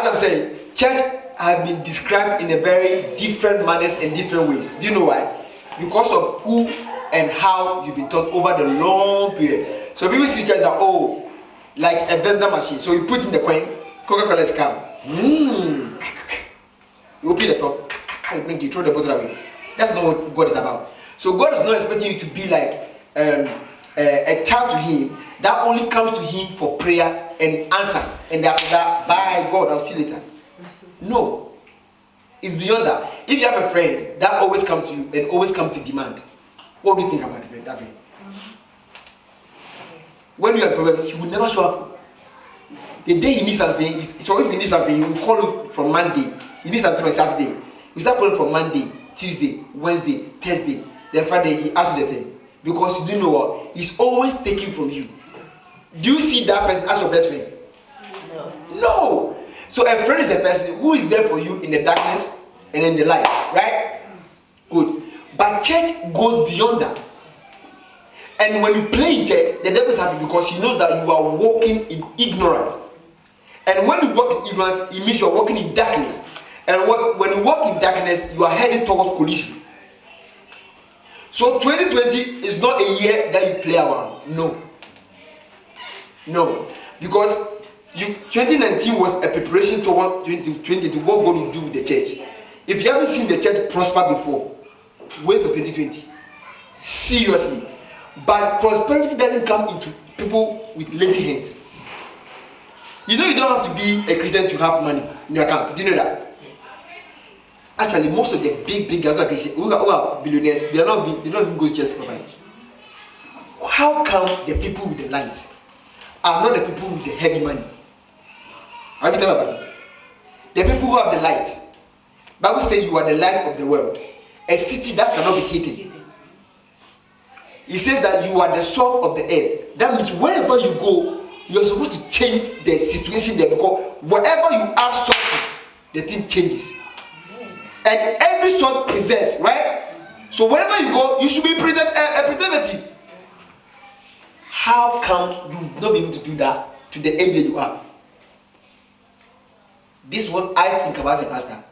as I'm saying, church has been described in a very different manners and different ways. Do you know why? Because of who and how you've been taught over the long period. So people see church that, oh, like a vendor machine. So you put in the coin, Coca-Cola is come. You open the top, you drink, you throw the bottle away. That's not what God is about. So God is not expecting you to be like a child to Him that only comes to Him for prayer and answer, and after that, bye God, I'll see you later. No, it's beyond that. If you have a friend that always comes to you and always comes to demand, what do you think about that friend? When you have a problem, he will never show up. The day you need something, so if you need something, he will call you from Monday. You need something on Saturday. You start calling from Monday, Tuesday, Wednesday, Thursday, then Friday he asks you the thing. Because you do know what? He's always taking from you. Do you see that person as your best friend? No. So a friend is a person who is there for you in the darkness and in the light, right? Good. But church goes beyond that. And when you play in church, the devil is happy because he knows that you are walking in ignorance. And when you walk in ignorance, it means you are walking in darkness. And when you walk in darkness, you are heading towards collision. So 2020 is not a year that you play around. No. Because 2019 was a preparation toward 2020 to what God will do with the church. If you haven't seen the church prosper before, wait for 2020. Seriously. But prosperity doesn't come into people with lazy hands. You know you don't have to be a Christian to have money in your account. Do you know that? Actually, most of the big guys are Christians who are billionaires. They don't even go to church to provide. How come the people with the light are not the people with the heavy money? Have you thought about it? The people who have the light. Bible says you are the light of the world. A city that cannot be hidden. It says that you are the salt of the earth. That means wherever you go, you are supposed to change the situation there, because wherever you add salt to, the thing changes. And every salt preserves, right? So wherever you go, you should be a preservative. How come you've not been able to do that to the area you are? This is what I think about as a pastor.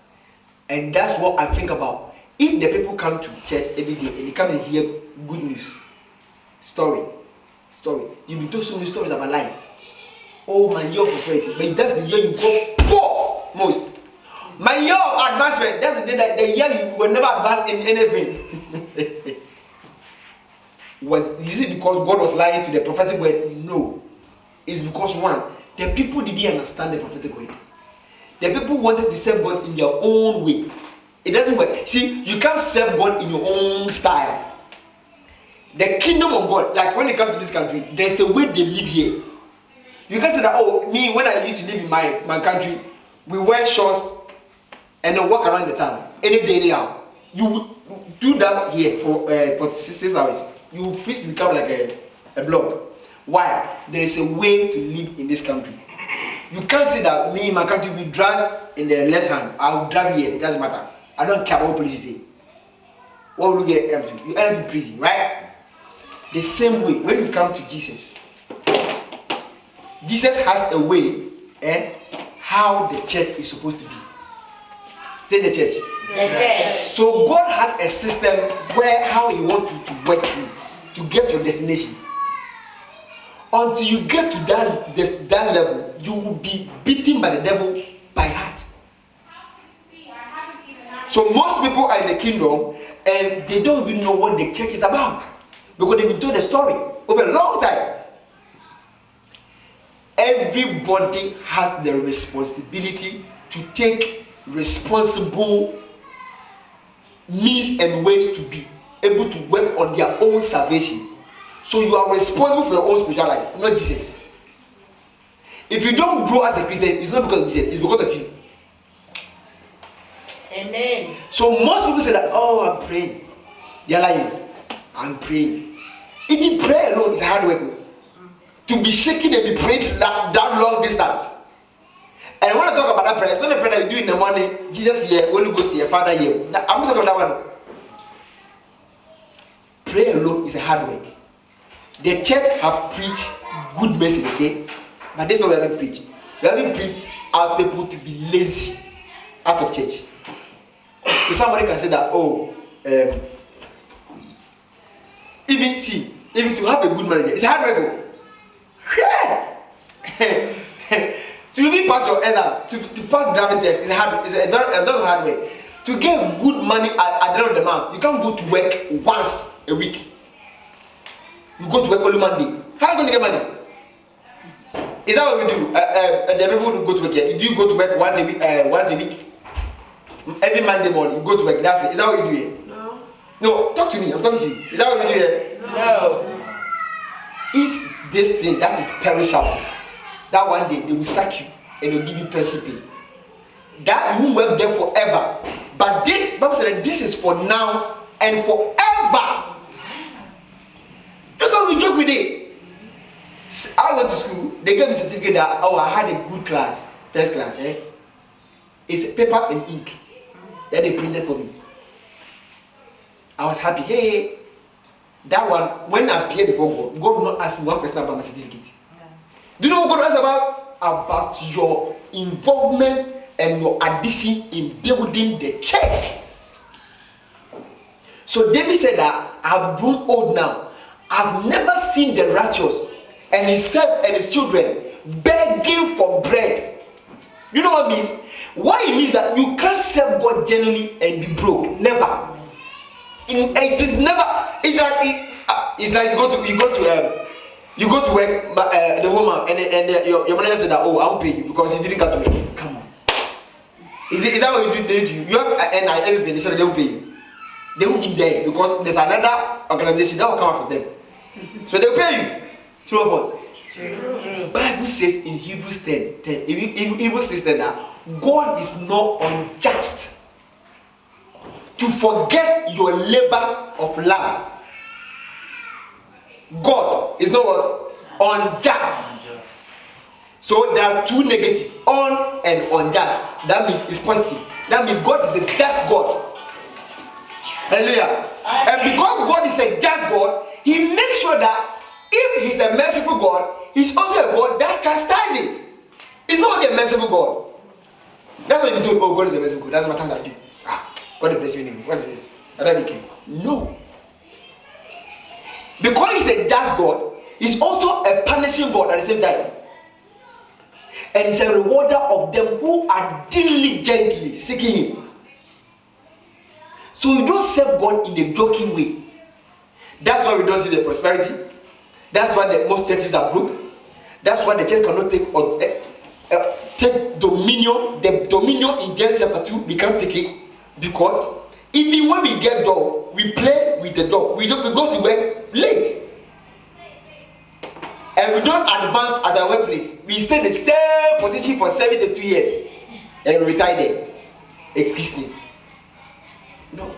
And that's what I think about. If the people come to church every day and they come and hear good news, story. You've been told so many stories about life. Oh, my year of prosperity. But that's the year you go poor most. My year of advancement, that's the day that the year you will never advance in anything. Is it because God was lying to the prophetic word? No. It's because one, the people didn't understand the prophetic word. The people wanted to serve God in their own way. It doesn't work. See, you can't serve God in your own style. The kingdom of God, like when you come to this country, there's a way they live here. You can't say that, oh, me, when I used to live in my country, we wear shorts and then walk around the town any day now. You would do that here for 6 hours. You will freeze to become like a blob. Why? There is a way to live in this country. You can't say that me in my country we drive in the left hand. I will drive here. It doesn't matter. I don't care what police say. What will you get empty? You end up in prison, right? The same way when you come to Jesus. Jesus has a way how the church is supposed to be. Say the church. The church. So God has a system where how He wants you to work through to get your destination. Until you get to that level, you will be beaten by the devil by heart. So most people are in the kingdom and they don't even know what the church is about because they've been told the story over a long time. Everybody has the responsibility to take responsible means and ways to be able to work on their own salvation. So you are responsible for your own spiritual life, not Jesus. If you don't grow as a Christian, it's not because of Jesus, it's because of you. Amen. So most people say that, oh, I'm praying. They are lying. I'm praying. Even prayer alone is hard work. To be shaking and be praying that long distance. And when I talk about that prayer, it's not a prayer that you do in the morning, Jesus here, Holy Ghost here, Father here. I'm not talking about that one. Prayer alone is a hard work. The church have preached good message, okay? But this is not what we have been preaching. We have been preached our people to be lazy out of church. So somebody can say that, even to have a good manager, it's hard work. Yeah. To even pass your exams, to pass driving test, it's a lot of hard work. To get good money at the end of the month, you can't go to work once a week. You go to work only Monday. How are you going to get money? Is that what we do? The people who go to work here, do you go to work once a week? Every Monday morning, you go to work. That's it. Is that what you do here? No. No, talk to me. I'm talking to you. Is that what we do here? No. If this thing that is perishable, that one day they will sack you and they'll give you pension pay. That you won't work there forever. But this, Bible said that this is for now and forever. Look how we joke with it. I went to school, they gave me a certificate that, I had a good class, first class, It's paper and ink that they printed for me. I was happy. Hey, that one, when I appear before God, God will not ask me one question about my certificate. Yeah. Do you know what God asks about? About your involvement and your addition in building the church. So David said that I've grown old now. I've never seen the righteous and himself and his children begging for bread. You know what it means? Why it means that you can't serve God genuinely and be broke. Never. It is never. It's like you go to work, the woman and your manager said that, I won't pay you because you didn't get to work. Come on. Is that what they do to you? You have everything. They said they won't pay you. They won't be there because there's another organization that will come after them. So they'll pay you. True of us. True. Bible says in Hebrews 10, Hebrews says that God is not unjust to forget your labor of love. God is not what? Unjust. So there are two negatives, on and unjust. That means it's positive. That means God is a just God. Hallelujah. And because God is a just God, He makes sure that if He's a merciful God, He's also a God that chastises. He's not only a merciful God. That's what you do. God is a merciful God. That's what I do. God bless you. What is this? No. Because He's a just God, He's also a punishing God at the same time. And He's a rewarder of them who are diligently seeking Him. So you don't serve God in a joking way. That's why we don't see the prosperity. That's why most churches are broke. That's why the church cannot take dominion. The dominion in Genesis chapter 2, we can't take it because even when we get job, we play with the job. We go to work late. And we don't advance at our workplace. We stay in the same position for 72 years and retire there. A Christian. No.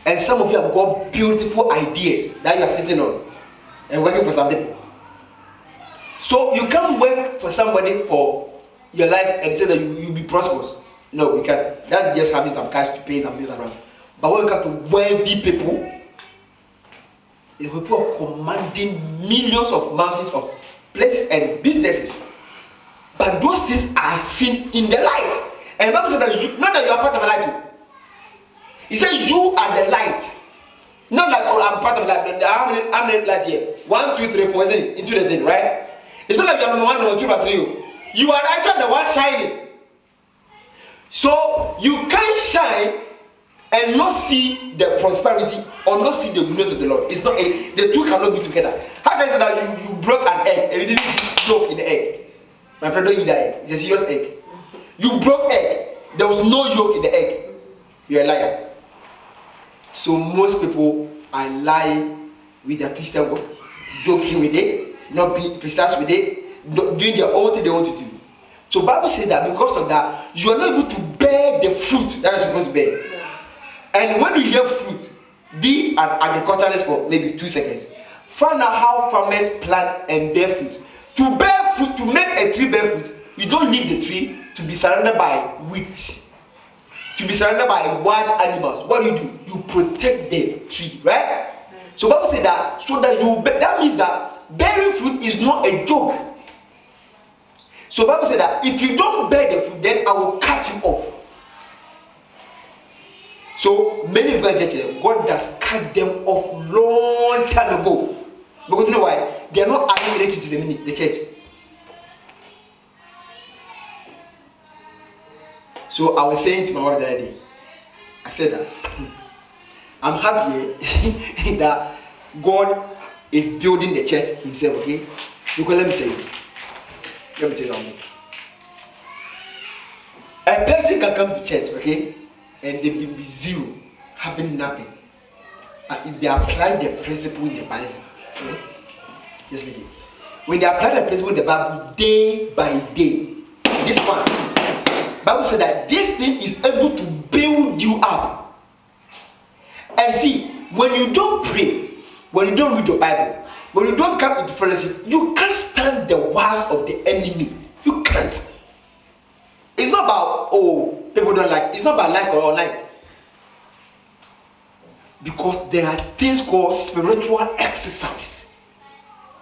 And some of you have got beautiful ideas that you are sitting on and working for some people. So you can't work for somebody for your life and say that you'll be prosperous. No, we can't. That's just having some cash to pay some bills around. But when you come to wealthy people, the people are commanding millions of mountains of places and businesses. But those things are seen in the light. And the Bible says that not that you are part of the light. He said you are the light. Not like I'm part of the light. How many lights here? 1, 2, 3, 4, isn't it? Into the thing, right? It's not like you're number 1, number 2, number 3. You are actually the one shining. So you can't shine and not see the prosperity or not see the goodness of the Lord. It's not the two cannot be together. How can I say that you broke an egg and you didn't see yolk in the egg? My friend, don't eat that egg. It's a serious egg. You broke egg. There was no yolk in the egg. You're a liar. So most people are lying with their Christian work, joking with it, not being precise with it, doing their own thing they want to do. So Bible says that because of that, you are not able to bear the fruit that you're supposed to bear. Yeah. And when you hear fruit, be an agriculturalist for maybe 2 seconds. Find out how farmers plant and bear fruit. To bear fruit, to make a tree bear fruit, you don't leave the tree to be surrounded by weeds, to be surrounded by wild animals. What do? You protect the tree, right? So Bible says that that means that bearing fruit is not a joke. So Bible said that if you don't bear the fruit, then I will cut you off. So many people in church, God has cut them off long time ago. Because you know why? They are not affiliated to the church. So I was saying to my wife the other day, I said that I'm happy that God is building the church himself, okay? Because let me tell you something. A person can come to church, okay, and they will be zero, having nothing. And if they apply the principle in the Bible, okay, just leave it. When they apply the principle in the Bible day by day, this one, Bible said that this thing is able to build you up. And see, when you don't pray, when you don't read the Bible, when you don't come into fellowship, you can't stand the wiles of the enemy. You can't. It's not about, oh, people don't like. It's not about like or unlike. Because there are things called spiritual exercise.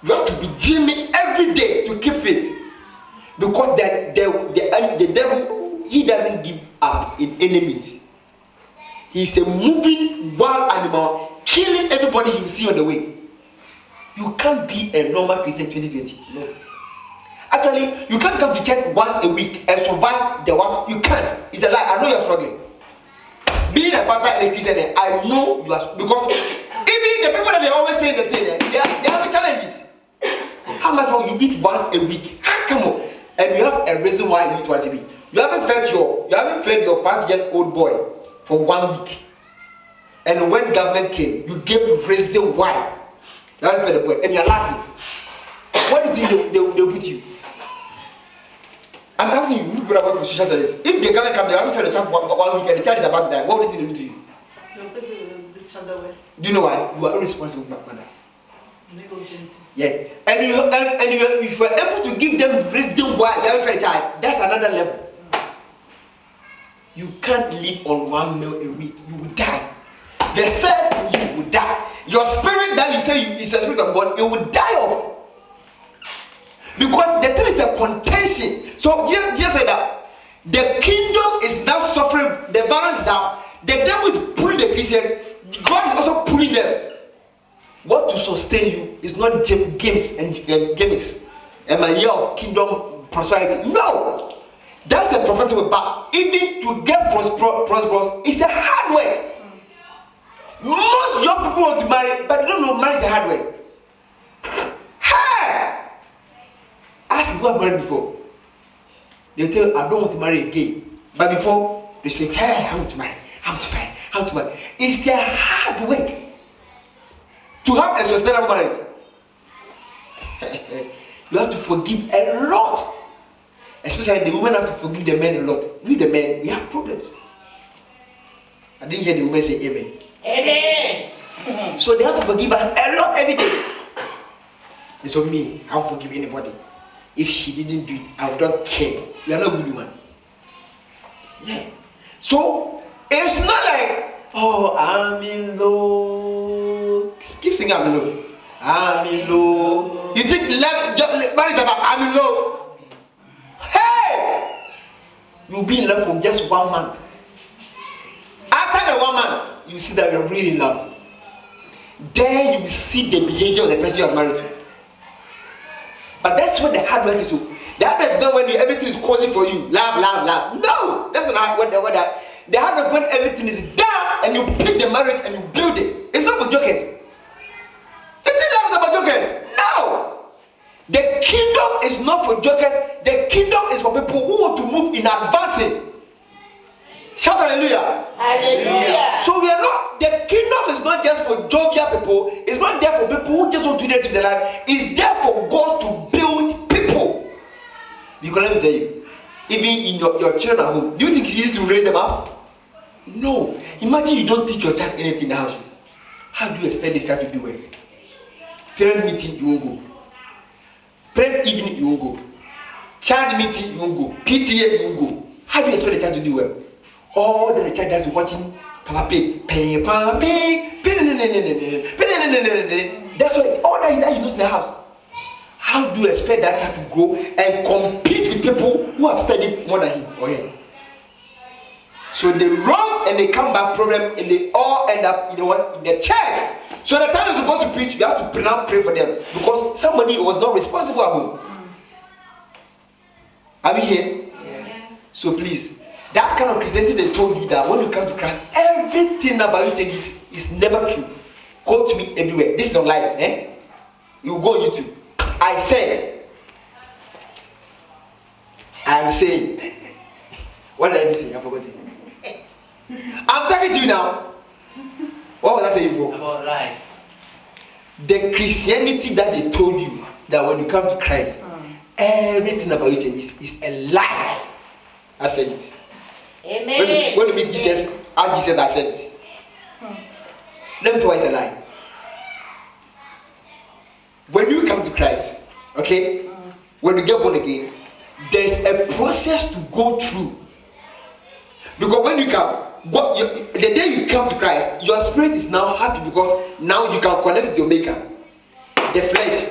You have to be gymming every day to keep fit. Because the devil, he doesn't give up in enemies. He's a moving wild animal, killing everybody you see on the way. You can't be a normal Christian 2020. No. Actually, you can't come to church once a week and survive the what? You can't. It's a lie. I know you're struggling. Being a pastor and a Christian, I know you are, because even the people that they always say the thing, they have challenges. How much more you eat once a week? Come on. And you have a reason why you eat once a week. You haven't fed your 5-year-old boy for 1 week. And when government came, you gave the reason why. You haven't fed the boy, and you're laughing. What do you think they'll put you? I'm asking you, people that work for social service, if the government comes, they haven't fed the child for 1 week and the child is about to die, what would they do to you? Do you know why? You are irresponsible, mother. Yeah, and if you are able to give them reason why they haven't fed the child, that's another level. You can't live on 1 meal a week. You will die. The cells in you will die. Your spirit that you say is the spirit of God, it will die off. Because the thing is a contention. So just say that the kingdom is now suffering. The balance is down. The devil is pulling the Christians. God is also pulling them. What to sustain you is not games and gimmicks and a year of kingdom prosperity. No. That's a prophetic word, but even to get prosperous, it's a hard work. Most young people want to marry, but they don't know marriage is a hard work. Hey! Ask who have married before. They tell you, I don't want to marry again. But before, they say, hey, I want to marry. It's a hard work to have a sustainable marriage. You have to forgive a lot. Especially the women have to forgive the men a lot. We the men, we have problems. I didn't hear the women say amen. Amen. So they have to forgive us a lot every day. And so me, I won't forgive anybody. If she didn't do it, I don't care. You are not a good woman. Yeah. So it's not like, oh, I'm in love. Keep singing I'm in love. I'm in love. You think marriage is about I'm in love? Hey! You'll be in love for just 1 month. After the 1 month, you see that you're really in love. There you will see the behavior of the person you are married to. But that's what the hard work is. The hard work is not when everything is cozy for you. Laugh. No! That's not what the hard work when everything is down and you pick the marriage and you build it. It's not for jokers. You think love is about jokers? No! The kingdom is not for jokers. The kingdom is for people who want to move in advancing. Shout hallelujah. Hallelujah. So we are not, the kingdom is not just for jovial people. It's not there for people who just want to do that to their life. It's there for God to build people. Because let me tell you, even in your children at home, do you think He used to raise them up? No. Imagine you don't teach your child anything in the house. How do you expect this child to do well? Parent meeting, you won't go. Parent evening, you won't go. Child meeting, you won't go. PTA, you won't go. How do you expect the child to do well? All that the child does is watching Papa Pig. That's why all that he knows in the house. How do you expect that child to grow and compete with people who have studied more than him or her. So they run and they come back problem and they all end up in the church. So the time you're supposed to preach, you have to now pray for them because somebody was not responsible at home. Are we here? Yes. So please, that kind of Christianity they told you that when you come to Christ, everything about you think is never true. Go to me everywhere. This is online. You go on YouTube. I'm saying. What did I say? I forgot it. I'm talking to you now. What was I saying before? About life. The Christianity that they told you that when you come to Christ, everything about you changes is a lie. I said it. Amen. When you meet Jesus, how Jesus I said it. Let me tell you why it's a lie. When you come to Christ, okay, when you get born again, there's a process to go through. Because when you come, the day you come to Christ, your spirit is now happy because now you can connect with your maker, the flesh,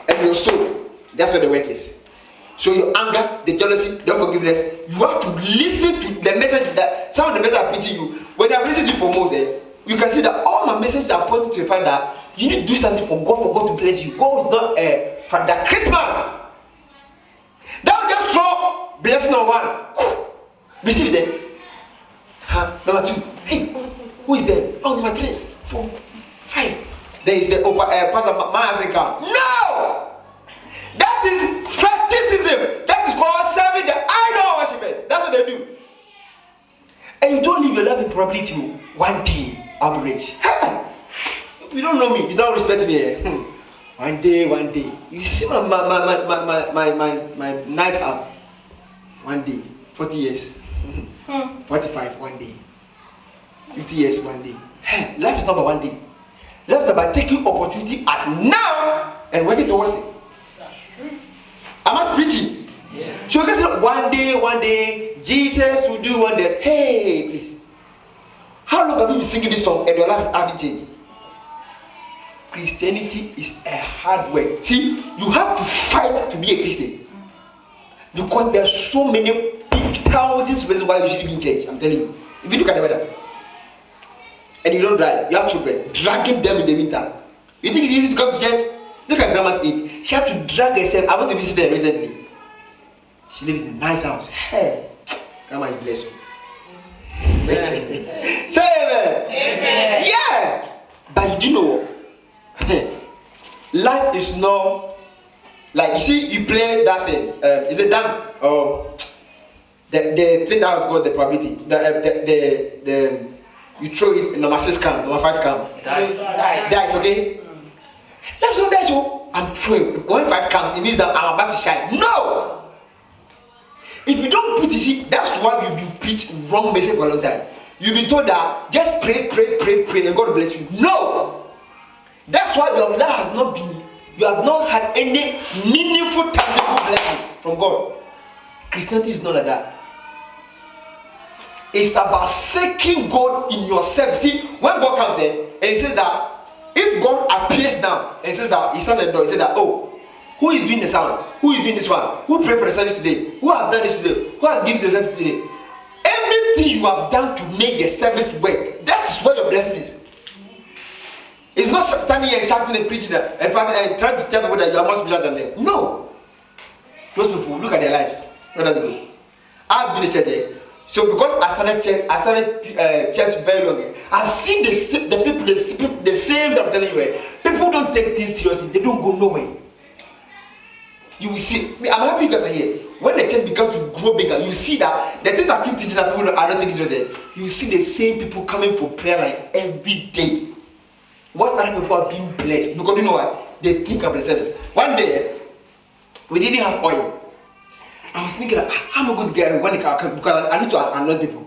and your soul. That's what the work is. So your anger, the jealousy, the unforgiveness, you have to listen to the message that some of the messages are preaching you. When I'm listening for Moses, you can see that all my messages are pointing to the fact that you need to do something for God to bless you. God is not for the Christmas. Don't just throw blessing on one. Receive it then. Number 2. Hey, who is there? Oh, number 3, 4, 5. There is the Pastor Maazeka. No! That is fetishism. That is called serving the idol worshippers. That's what they do. And you don't live your life in probability. One day, I'll be rich. You don't know me. You don't respect me. One day. You see my nice house. One day. 40 years. 45 one day. 50 years one day. Life is not about one day. Life is about taking opportunity at now and working towards it. That's true. Am I preaching? Yes. So you can say one day, Jesus will do wonders. Hey, please. How long have you been singing this song and your life hasn't changed? Christianity is a hard work. See, you have to fight to be a Christian. Because there are so many thousands of reasons why you should be in church. I'm telling you. If you look at the weather and you don't drive, you have children, dragging them in the winter. You think it's easy to come to church? Look at grandma's age. She had to drag herself. I went to visit her recently. She lives in a nice house. Hey, grandma is blessed. Say amen. Amen. Yeah. But you know, life is not like, you see, you play that thing. Is it damn or the thing that got the probability? You throw it in number 6 count, number 5 count. Dice, okay? That's not that. So I'm throwing. When 5 counts, it means that I'm about to shine. No. If you don't put, you see, that's why you've been preached wrong message for a long time. You've been told that just pray, and God will bless you. No. That's why your life has not been. You have not had any meaningful, tangible blessing from God. Christianity is not like that. It's about seeking God in yourself. See, when God comes in and He says that, if God appears now and says that He stands at the door, He says that, oh, who is doing the sound? Who is doing this one? Who prayed for the service today? Who have done this today? Who has given the service today? Everything you have done to make the service work, that is where your blessing is. It's not standing here and shouting and preaching and trying to tell people that you are more spiritual than them. No. Those people, look at their lives. Where does it go? I've been in church. So because I started church very long, I've seen the same that I'm telling you. People don't take things seriously. They don't go nowhere. You will see. I'm happy you guys are here. When the church becomes to grow bigger, you see that the things I keep teaching that people are not taking seriously. You see the same people coming for prayer like every day. What other people are being blessed? Because you know what? They think of the service. One day, we didn't have oil. I was thinking, how am I going to get when they come? Because I need to anoint people.